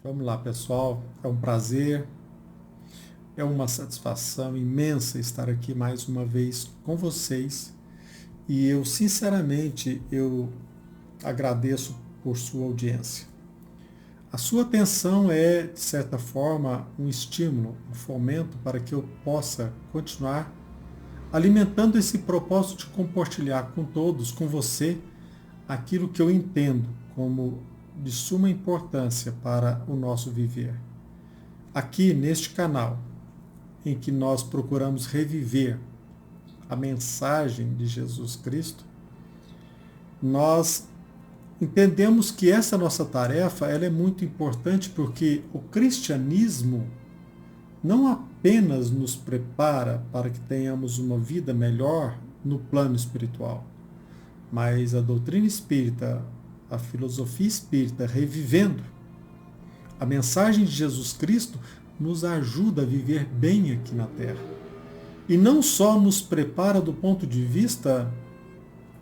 Vamos lá, pessoal. É um prazer, é uma satisfação imensa estar aqui mais uma vez com vocês. E eu, sinceramente, agradeço por sua audiência. A sua atenção é, de certa forma, um estímulo, um fomento para que eu possa continuar alimentando esse propósito de compartilhar com todos, com você, aquilo que eu entendo como de suma importância para o nosso viver. Aqui neste canal, em que nós procuramos reviver a mensagem de Jesus Cristo, nós entendemos que essa nossa tarefa ela é muito importante porque o cristianismo não apenas nos prepara para que tenhamos uma vida melhor no plano espiritual, mas a doutrina espírita, a filosofia espírita, revivendo a mensagem de Jesus Cristo, nos ajuda a viver bem aqui na Terra. E não só nos prepara do ponto de vista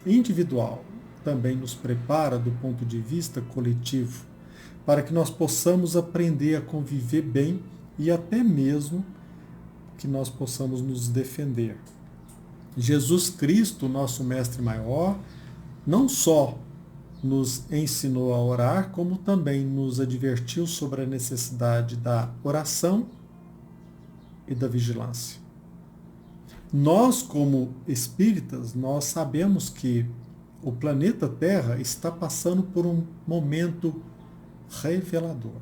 individual, também nos prepara do ponto de vista coletivo, para que nós possamos aprender a conviver bem e até mesmo que nós possamos nos defender. Jesus Cristo, nosso Mestre Maior, não só nos ensinou a orar, como também nos advertiu sobre a necessidade da oração e da vigilância. Nós, como espíritas, nós sabemos que o planeta Terra está passando por um momento revelador.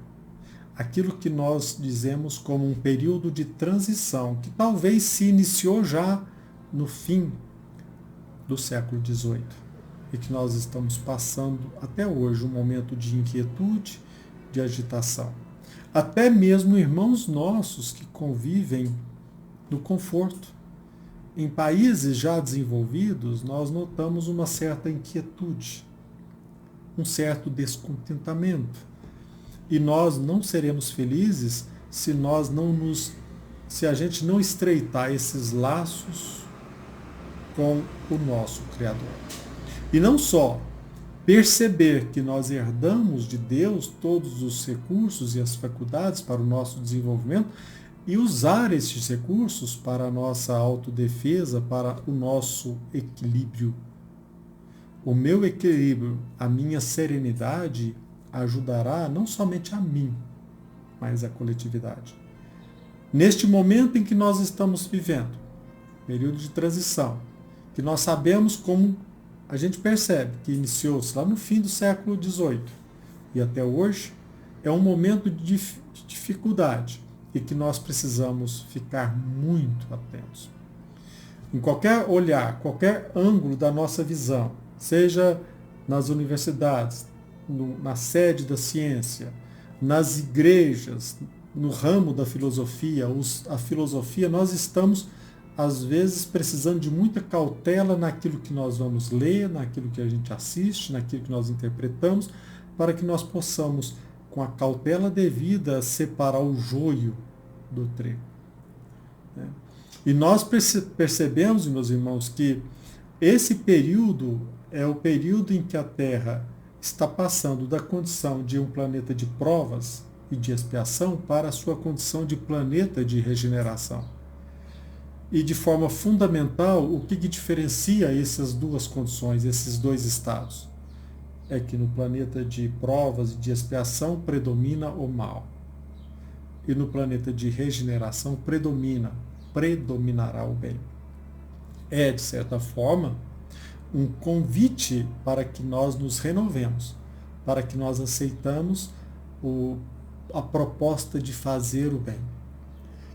Aquilo que nós dizemos como um período de transição, que talvez se iniciou já no fim do século XVIII. E que nós estamos passando até hoje um momento de inquietude, de agitação. Até mesmo irmãos nossos que convivem no conforto. Em países já desenvolvidos, nós notamos uma certa inquietude, um certo descontentamento. E nós não seremos felizes se a gente não estreitar esses laços com o nosso Criador. E não só perceber que nós herdamos de Deus todos os recursos e as faculdades para o nosso desenvolvimento e usar esses recursos para a nossa autodefesa, para o nosso equilíbrio. O meu equilíbrio, a minha serenidade ajudará não somente a mim, mas a coletividade. Neste momento em que nós estamos vivendo, período de transição, que nós sabemos como a gente percebe que iniciou-se lá no fim do século XVIII e até hoje, é um momento de dificuldade e que nós precisamos ficar muito atentos. Em qualquer olhar, qualquer ângulo da nossa visão, seja nas universidades, na sede da ciência, nas igrejas, no ramo da filosofia, a filosofia, nós estamos às vezes precisando de muita cautela naquilo que nós vamos ler, naquilo que a gente assiste, naquilo que nós interpretamos, para que nós possamos, com a cautela devida, separar o joio do trigo. E nós percebemos, meus irmãos, que esse período é o período em que a Terra está passando da condição de um planeta de provas e de expiação para a sua condição de planeta de regeneração. E de forma fundamental, o que diferencia essas duas condições, esses dois estados? É que no planeta de provas e de expiação predomina o mal. E no planeta de regeneração predominará o bem. É, de certa forma, um convite para que nós nos renovemos, para que nós aceitamos a proposta de fazer o bem.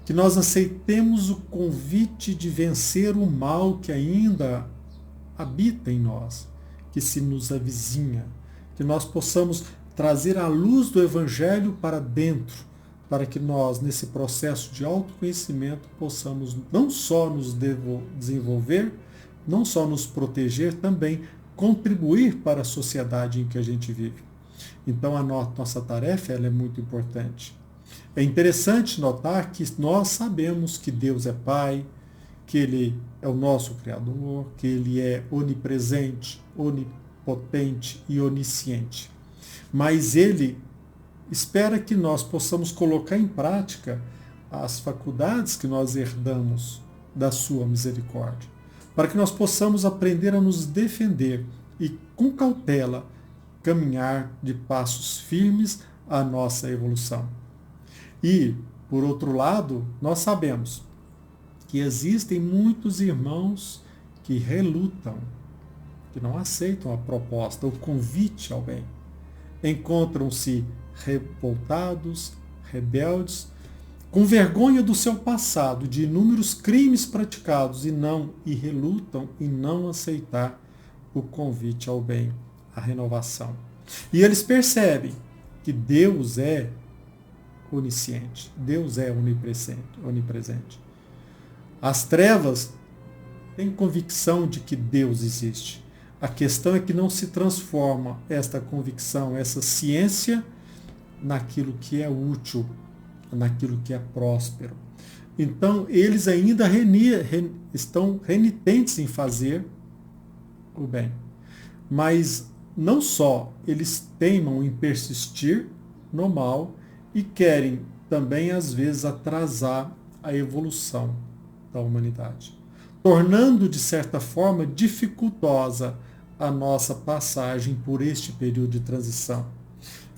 Que nós aceitemos o convite de vencer o mal que ainda habita em nós, que se nos avizinha, que nós possamos trazer a luz do Evangelho para dentro para que nós, nesse processo de autoconhecimento, possamos não só nos desenvolver, não só nos proteger, também contribuir para a sociedade em que a gente vive. Então, a nossa tarefa ela é muito importante. É interessante notar que nós sabemos que Deus é Pai, que Ele é o nosso Criador, que Ele é onipresente, onipotente e onisciente. Mas Ele espera que nós possamos colocar em prática as faculdades que nós herdamos da sua misericórdia, para que nós possamos aprender a nos defender e, com cautela, caminhar de passos firmes a nossa evolução. E, por outro lado, nós sabemos que existem muitos irmãos que relutam, que não aceitam a proposta, o convite ao bem. Encontram-se revoltados, rebeldes, com vergonha do seu passado, de inúmeros crimes praticados e relutam em não aceitar o convite ao bem, a renovação. E eles percebem que Deus é onisciente, Deus é onipresente. As trevas têm convicção de que Deus existe. A questão é que não se transforma esta convicção, essa ciência, naquilo que é útil, naquilo que é próspero. Então, eles ainda estão renitentes em fazer o bem. Mas não só eles teimam em persistir no mal e querem também, às vezes, atrasar a evolução da humanidade, tornando, de certa forma, dificultosa a nossa passagem por este período de transição.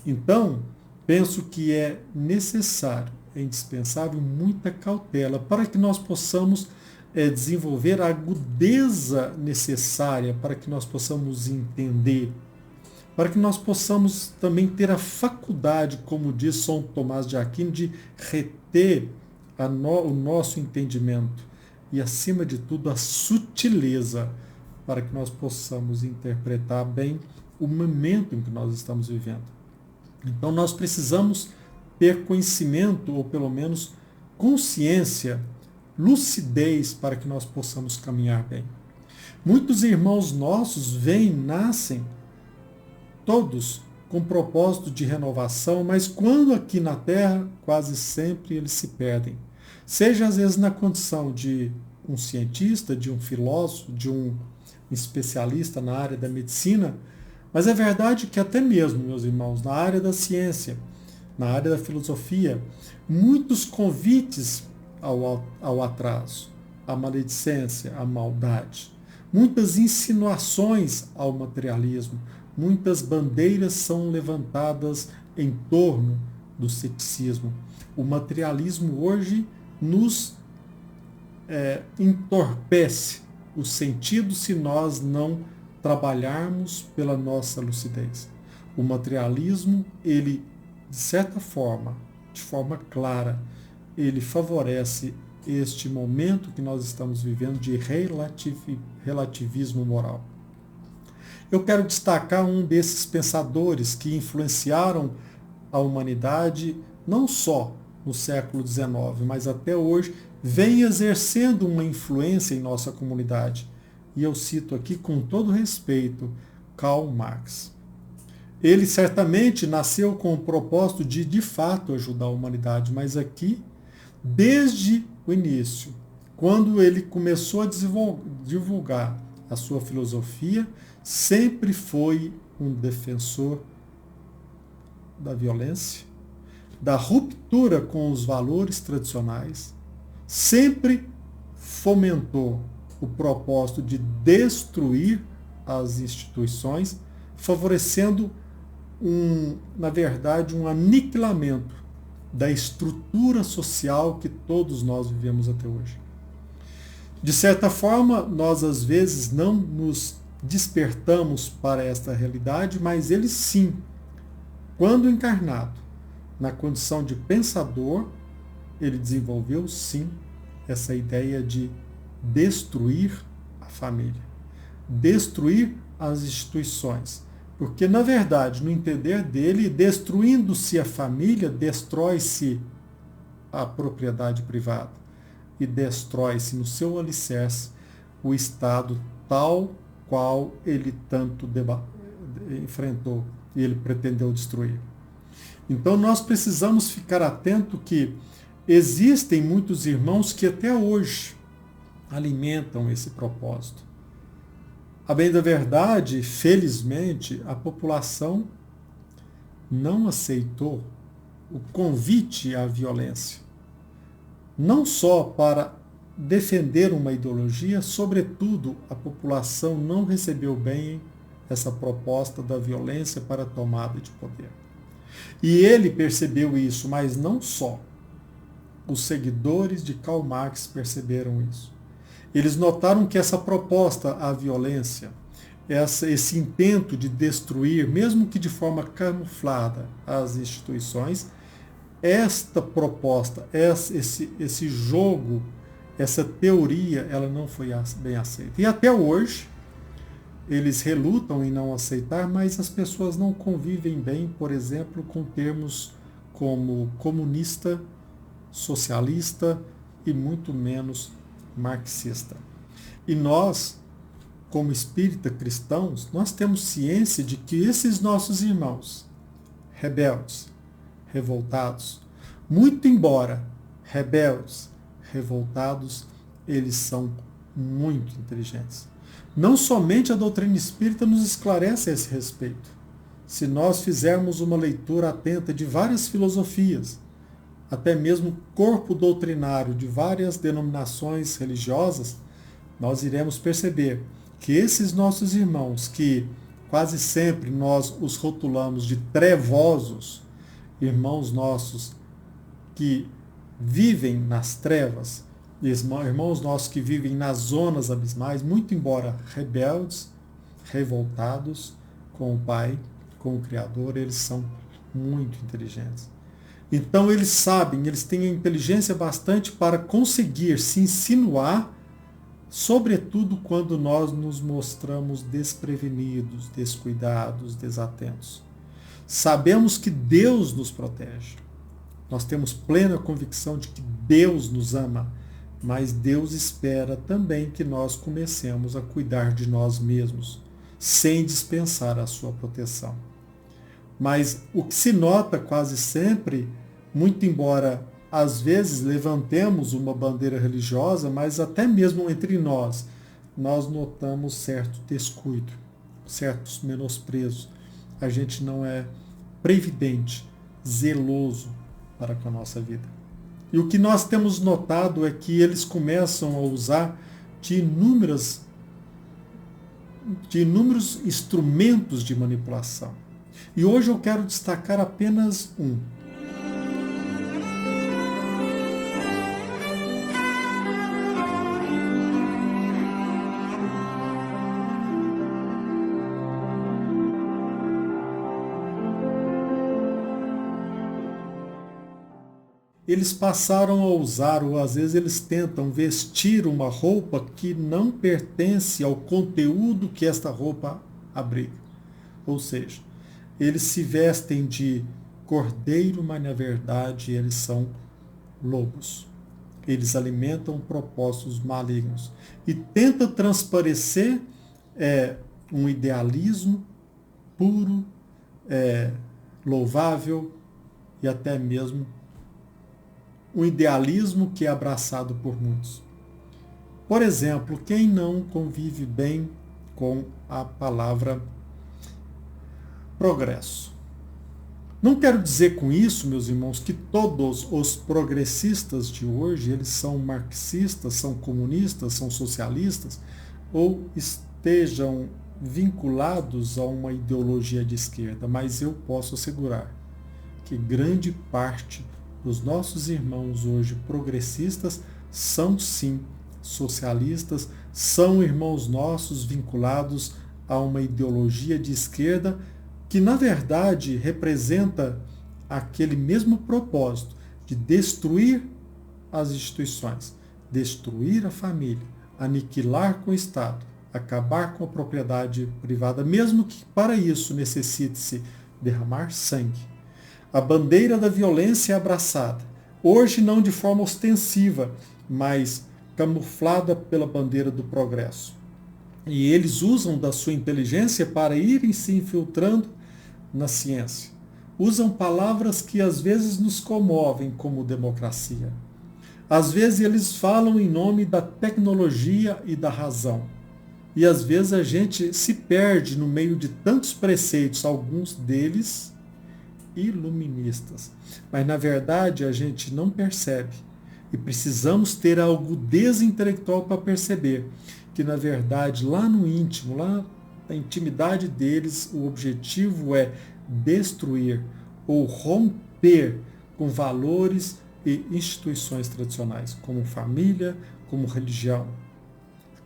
Então, penso que é necessário, é indispensável muita cautela para que nós possamos desenvolver a agudeza necessária para que nós possamos entender, para que nós possamos também ter a faculdade, como diz São Tomás de Aquino, de reter o nosso entendimento e, acima de tudo, a sutileza para que nós possamos interpretar bem o momento em que nós estamos vivendo. Então, nós precisamos ter conhecimento, ou pelo menos consciência, lucidez, para que nós possamos caminhar bem. Muitos irmãos nossos nascem, todos com propósito de renovação, mas quando aqui na Terra, quase sempre eles se perdem. Seja às vezes na condição de um cientista, de um filósofo, de um especialista na área da medicina, mas é verdade que até mesmo, meus irmãos, na área da ciência, na área da filosofia, muitos convites ao atraso, à maledicência, à maldade, muitas insinuações ao materialismo, muitas bandeiras são levantadas em torno do ceticismo. O materialismo hoje nos entorpece o sentido se nós não trabalharmos pela nossa lucidez. O materialismo, ele, de certa forma, de forma clara, ele favorece este momento que nós estamos vivendo de relativismo moral. Eu quero destacar um desses pensadores que influenciaram a humanidade, não só no século XIX, mas até hoje, vem exercendo uma influência em nossa comunidade. E eu cito aqui com todo respeito Karl Marx. Ele certamente nasceu com o propósito de fato, ajudar a humanidade, mas aqui, desde o início, quando ele começou a divulgar a sua filosofia, sempre foi um defensor da violência, da ruptura com os valores tradicionais, sempre fomentou o propósito de destruir as instituições, favorecendo na verdade, um aniquilamento da estrutura social que todos nós vivemos até hoje. De certa forma, nós às vezes não nos despertamos para esta realidade, mas ele sim, quando encarnado, na condição de pensador, ele desenvolveu sim essa ideia de destruir a família, destruir as instituições. Porque, na verdade, no entender dele, destruindo-se a família, destrói-se a propriedade privada e destrói-se no seu alicerce o Estado tal qual ele tanto enfrentou e ele pretendeu destruir. Então nós precisamos ficar atento que existem muitos irmãos que até hoje alimentam esse propósito. A bem da verdade, felizmente, a população não aceitou o convite à violência. Não só para defender uma ideologia, sobretudo, a população não recebeu bem essa proposta da violência para a tomada de poder. E ele percebeu isso, mas não só. Os seguidores de Karl Marx perceberam isso. Eles notaram que essa proposta à violência, esse intento de destruir, mesmo que de forma camuflada, as instituições, esta proposta, esse jogo, essa teoria, ela não foi bem aceita. E até hoje, eles relutam em não aceitar, mas as pessoas não convivem bem, por exemplo, com termos como comunista, socialista e muito menos marxista. E nós, como espírita cristãos, nós temos ciência de que esses nossos irmãos, rebeldes, revoltados, muito embora rebeldes, revoltados, eles são muito inteligentes. Não somente a doutrina espírita nos esclarece a esse respeito. Se nós fizermos uma leitura atenta de várias filosofias, até mesmo corpo doutrinário de várias denominações religiosas, nós iremos perceber que esses nossos irmãos, que quase sempre nós os rotulamos de trevosos, irmãos nossos que vivem nas trevas, irmãos nossos que vivem nas zonas abismais, muito embora rebeldes, revoltados com o Pai, com o Criador, eles são muito inteligentes. Então eles sabem, eles têm a inteligência bastante para conseguir se insinuar, sobretudo quando nós nos mostramos desprevenidos, descuidados, desatentos. Sabemos que Deus nos protege. Nós temos plena convicção de que Deus nos ama, mas Deus espera também que nós comecemos a cuidar de nós mesmos, sem dispensar a sua proteção. Mas o que se nota quase sempre, muito embora às vezes levantemos uma bandeira religiosa, mas até mesmo entre nós notamos certo descuido, certos menosprezos. A gente não é previdente, zeloso para com a nossa vida. E o que nós temos notado é que eles começam a usar de inúmeros instrumentos de manipulação. E hoje eu quero destacar apenas um. Eles passaram a usar, ou às vezes eles tentam vestir uma roupa que não pertence ao conteúdo que esta roupa abriga. Ou seja, eles se vestem de cordeiro, mas na verdade eles são lobos. Eles alimentam propósitos malignos e tentam transparecer um idealismo puro, louvável e até mesmo um idealismo que é abraçado por muitos. Por exemplo, quem não convive bem com a palavra progresso? Não quero dizer com isso, meus irmãos, que todos os progressistas de hoje, eles são marxistas, são comunistas, são socialistas, ou estejam vinculados a uma ideologia de esquerda, mas eu posso assegurar que grande parte dos nossos irmãos hoje progressistas são sim socialistas, são irmãos nossos vinculados a uma ideologia de esquerda que na verdade representa aquele mesmo propósito de destruir as instituições, destruir a família, aniquilar com o Estado, acabar com a propriedade privada, mesmo que para isso necessite-se derramar sangue. A bandeira da violência é abraçada. Hoje não de forma ostensiva, mas camuflada pela bandeira do progresso. E eles usam da sua inteligência para irem se infiltrando na ciência. Usam palavras que às vezes nos comovem, como democracia. Às vezes eles falam em nome da tecnologia e da razão. E às vezes a gente se perde no meio de tantos preceitos, alguns deles iluministas. Mas na verdade a gente não percebe. E precisamos ter a agudeza intelectual para perceber que na verdade lá no íntimo, lá na intimidade deles, o objetivo é destruir ou romper com valores e instituições tradicionais, como família, como religião.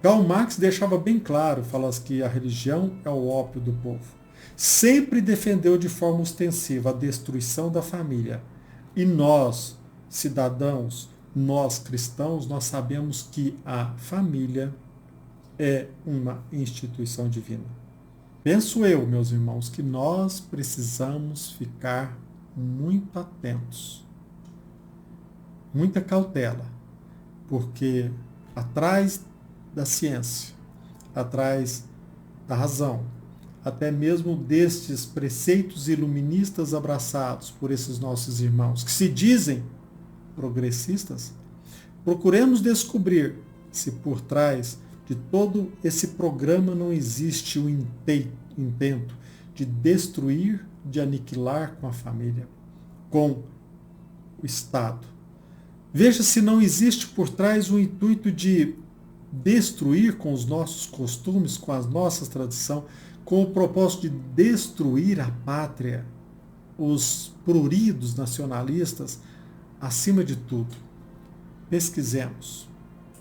Karl Marx deixava bem claro, falava que a religião é o ópio do povo. Sempre defendeu de forma ostensiva a destruição da família. E nós, cidadãos, nós cristãos, nós sabemos que a família é uma instituição divina. Penso eu, meus irmãos, que nós precisamos ficar muito atentos, muita cautela, porque atrás da ciência, atrás da razão, até mesmo destes preceitos iluministas abraçados por esses nossos irmãos, que se dizem progressistas, procuremos descobrir se por trás de todo esse programa não existe o intento de destruir, de aniquilar com a família, com o Estado. Veja se não existe por trás o intuito de destruir com os nossos costumes, com as nossas tradições, com o propósito de destruir a pátria, os pruridos nacionalistas, acima de tudo. Pesquisemos.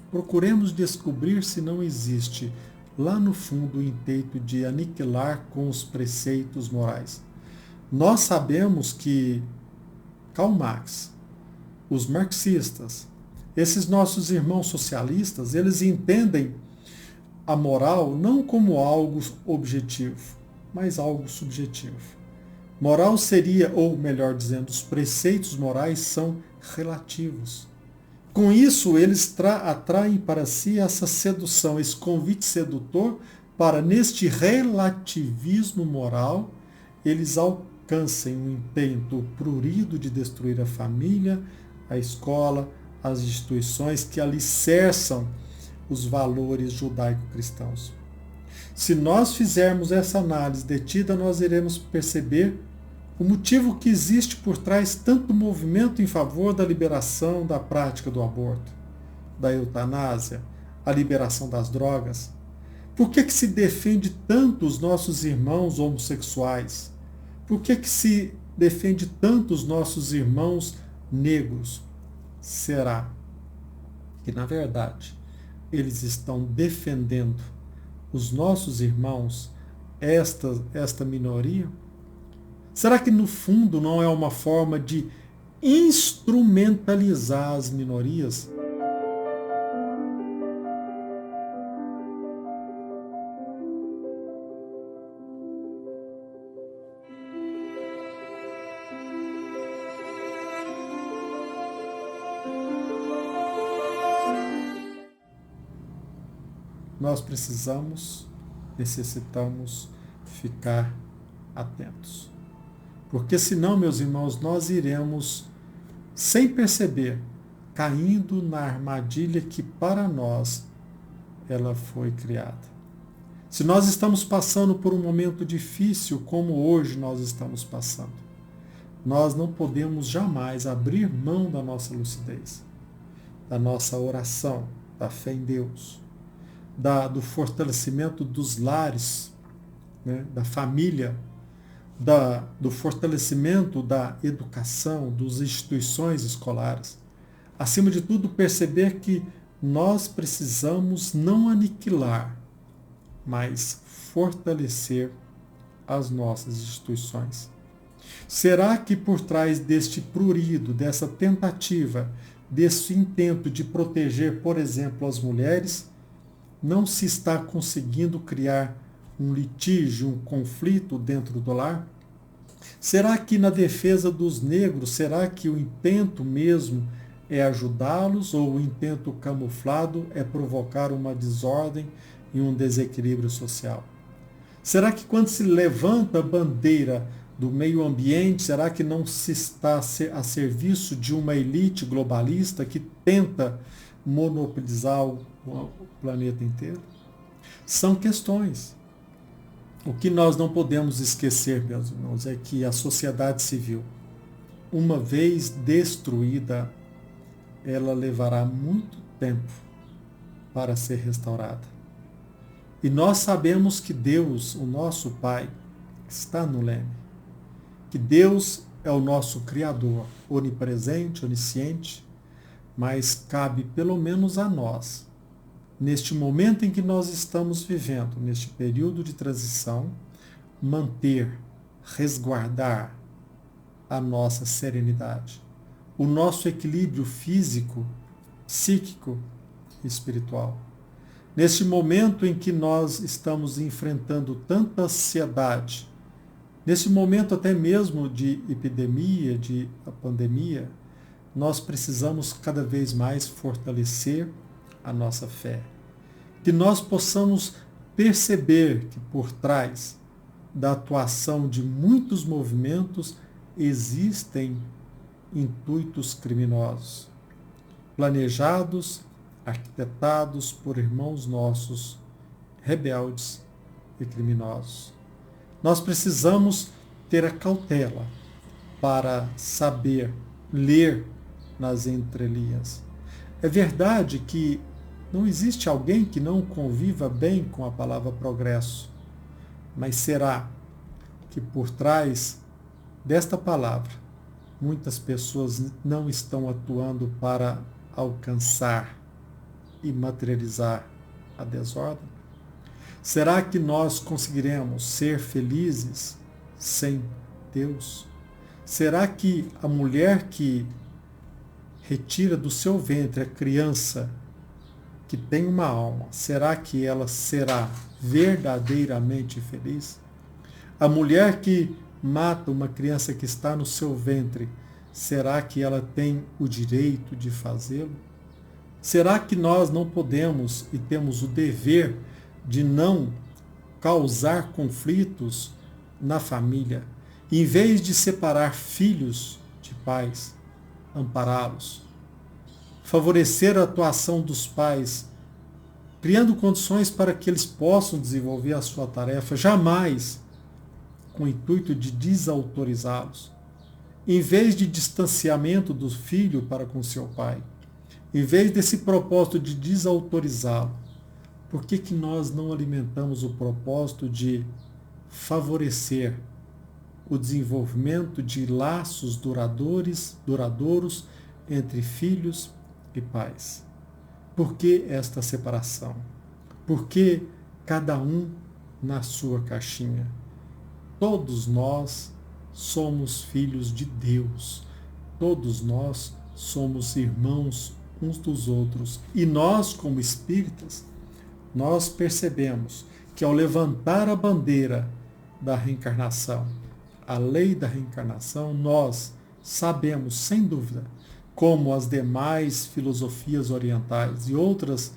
Procuremos descobrir se não existe lá no fundo o intento de aniquilar com os preceitos morais. Nós sabemos que Karl Marx, os marxistas, esses nossos irmãos socialistas, eles entendem a moral não como algo objetivo, mas algo subjetivo. Moral seria, ou melhor dizendo, os preceitos morais são relativos. Com isso, eles atraem para si essa sedução, esse convite sedutor para, neste relativismo moral, eles alcancem um intento prurido de destruir a família, a escola, as instituições que alicerçam os valores judaico-cristãos. Se nós fizermos essa análise detida, nós iremos perceber o motivo que existe por trás tanto movimento em favor da liberação da prática do aborto, da eutanásia, a liberação das drogas. Por que se defende tanto os nossos irmãos homossexuais? Por que se defende tanto os nossos irmãos negros? Será que, na verdade, eles estão defendendo os nossos irmãos, esta minoria? Será que, no fundo, não é uma forma de instrumentalizar as minorias? Nós necessitamos ficar atentos. Porque senão, meus irmãos, nós iremos, sem perceber, caindo na armadilha que para nós ela foi criada. Se nós estamos passando por um momento difícil, como hoje nós estamos passando, nós não podemos jamais abrir mão da nossa lucidez, da nossa oração, da fé em Deus, do fortalecimento dos lares, né, da família, do fortalecimento da educação, das instituições escolares. Acima de tudo, perceber que nós precisamos não aniquilar, mas fortalecer as nossas instituições. Será que por trás deste prurido, dessa tentativa, desse intento de proteger, por exemplo, as mulheres, não se está conseguindo criar um litígio, um conflito dentro do lar? Será que na defesa dos negros, será que o intento mesmo é ajudá-los ou o intento camuflado é provocar uma desordem e um desequilíbrio social? Será que quando se levanta a bandeira do meio ambiente, será que não se está a serviço de uma elite globalista que tenta monopolizar o planeta inteiro? São questões. O que nós não podemos esquecer, meus irmãos, é que a sociedade civil, uma vez destruída, ela levará muito tempo para ser restaurada. E nós sabemos que Deus, o nosso Pai, está no leme. Que Deus é o nosso Criador, onipresente, onisciente, mas cabe pelo menos a nós, neste momento em que nós estamos vivendo, neste período de transição, manter, resguardar a nossa serenidade, o nosso equilíbrio físico, psíquico e espiritual. Neste momento em que nós estamos enfrentando tanta ansiedade, nesse momento até mesmo de epidemia, de pandemia, nós precisamos cada vez mais fortalecer a nossa fé. Que nós possamos perceber que por trás da atuação de muitos movimentos existem intuitos criminosos, planejados, arquitetados por irmãos nossos, rebeldes e criminosos. Nós precisamos ter a cautela para saber ler nas entrelinhas. É verdade que não existe alguém que não conviva bem com a palavra progresso, mas será que por trás desta palavra muitas pessoas não estão atuando para alcançar e materializar a desordem? Será que nós conseguiremos ser felizes sem Deus? Será que a mulher que retira do seu ventre a criança que tem uma alma, será que ela será verdadeiramente feliz? A mulher que mata uma criança que está no seu ventre, será que ela tem o direito de fazê-lo? Será que nós não podemos e temos o dever de não causar conflitos na família, em vez de separar filhos de pais, ampará-los, favorecer a atuação dos pais, criando condições para que eles possam desenvolver a sua tarefa, jamais com o intuito de desautorizá-los, em vez de distanciamento do filho para com seu pai, em vez desse propósito de desautorizá-lo, por que nós não alimentamos o propósito de favorecer o desenvolvimento de laços duradouros entre filhos e pais? Por que esta separação? Por que cada um na sua caixinha? Todos nós somos filhos de Deus. Todos nós somos irmãos uns dos outros. E nós, como espíritas, nós percebemos que ao levantar a bandeira da reencarnação, a lei da reencarnação, nós sabemos, sem dúvida, como as demais filosofias orientais e outras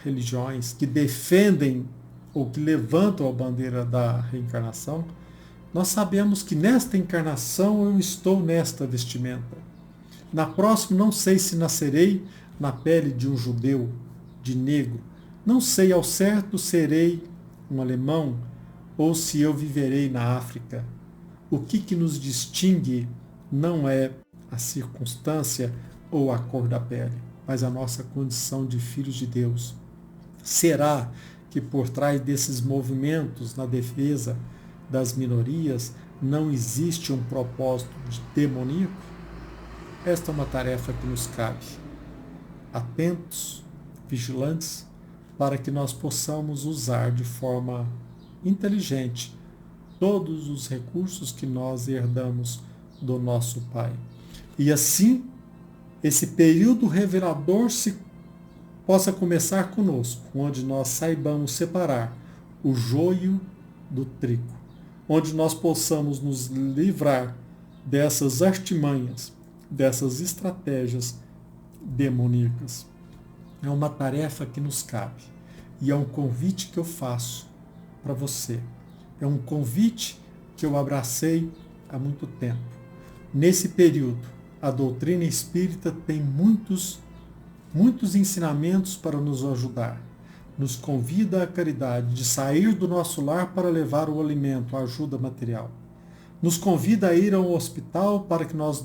religiões que defendem ou que levantam a bandeira da reencarnação, nós sabemos que nesta encarnação eu estou nesta vestimenta. Na próxima, não sei se nascerei na pele de um judeu, de negro. Não sei ao certo serei um alemão ou se eu viverei na África. O que nos distingue não é a circunstância ou a cor da pele, mas a nossa condição de filhos de Deus. Será que por trás desses movimentos na defesa das minorias não existe um propósito demoníaco? Esta é uma tarefa que nos cabe. Atentos, vigilantes, para que nós possamos usar de forma inteligente todos os recursos que nós herdamos do nosso Pai. E assim, esse período revelador possa começar conosco, onde nós saibamos separar o joio do trigo, onde nós possamos nos livrar dessas artimanhas, dessas estratégias demoníacas. É uma tarefa que nos cabe e é um convite que eu faço para você. É um convite que eu abracei há muito tempo. Nesse período, a doutrina espírita tem muitos ensinamentos para nos ajudar. Nos convida à caridade, de sair do nosso lar para levar o alimento, a ajuda material. Nos convida a ir ao hospital para que nós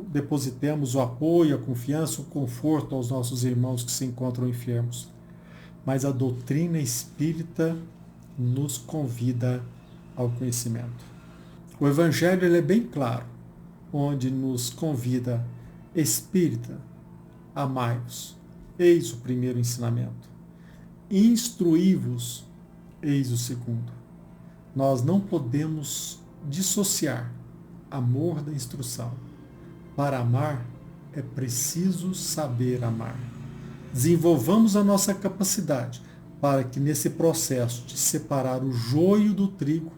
depositemos o apoio, a confiança, o conforto aos nossos irmãos que se encontram enfermos. Mas a doutrina espírita nos convida ao conhecimento. O Evangelho ele é bem claro, onde nos convida: espírita, amai-vos, eis o primeiro ensinamento. Instruí-vos, eis o segundo. Nós não podemos dissociar amor da instrução. Para amar, é preciso saber amar. Desenvolvamos a nossa capacidade para que nesse processo de separar o joio do trigo,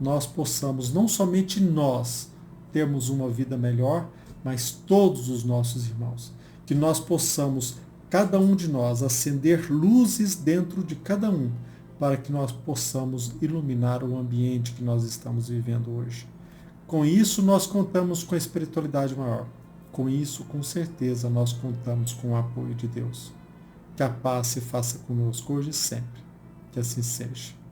nós possamos, não somente nós, termos uma vida melhor, mas todos os nossos irmãos. Que nós possamos, cada um de nós, acender luzes dentro de cada um, para que nós possamos iluminar o ambiente que nós estamos vivendo hoje. Com isso, nós contamos com a espiritualidade maior. Com isso, com certeza, nós contamos com o apoio de Deus. Que a paz se faça conosco hoje e sempre. Que assim seja.